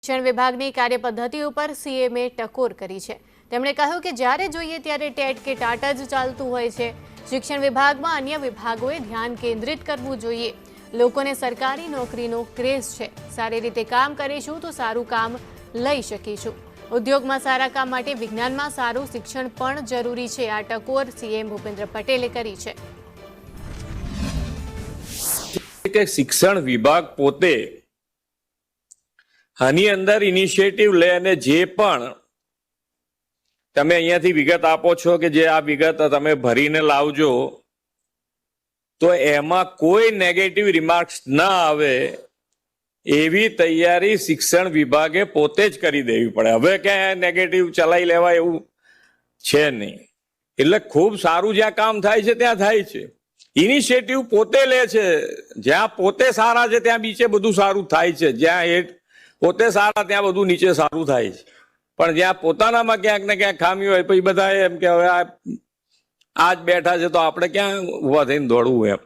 શિક્ષણ વિભાગની કાર્યપદ્ધતિ ઉપર સીએમએ ટકોર કરી છે। તેમણે કહ્યું કે જ્યારે જોઈએ ત્યારે ટેટ કે ટાટ જ ચાલતું હોય છે। શિક્ષણ વિભાગમાં અન્ય વિભાગોએ ધ્યાન કેન્દ્રિત કરવું જોઈએ। લોકોને સરકારી નોકરીનો ક્રેઝ છે। સારી રીતે કામ કરીશું તો સારું કામ લઈ શકીશું। ઉદ્યોગમાં સારા કામ માટે વિજ્ઞાનમાં સારું શિક્ષણ પણ જરૂરી છે। આ ટકોર સીએમ ભૂપેન્દ્ર પટેલે કરી છે। કે શિક્ષણ વિભાગ પોતે આની અંદર ઇનિશિયેટિવ લે અને જે પણ તમે અહીંયાથી વિગત આપો છો કે જે આ વિગત તમે ભરીને લાવજો તો એમાં કોઈ નેગેટિવ રિમાર્ક્સ ના આવે એવી તૈયારી શિક્ષણ વિભાગે પોતે જ કરી દેવી પડે। હવે ક્યાંય નેગેટિવ ચલાવી લેવા એવું છે નહીં। એટલે ખૂબ સારું જ્યાં કામ થાય છે ત્યાં થાય છે। ઇનિશિયેટિવ પોતે લે છે। જ્યાં પોતે સારા છે ત્યાં નીચે બધું સારું થાય છે। જ્યાં પોતે સારા ત્યાં બધું નીચે સારું થાય છે। પણ જ્યાં પોતાનામાં ક્યાંક ને ક્યાંક ખામી હોય પછી બધા એમ કે હવે આ જ બેઠા છે તો આપણે ક્યાં ઉભા થઈને દોડવું એમ।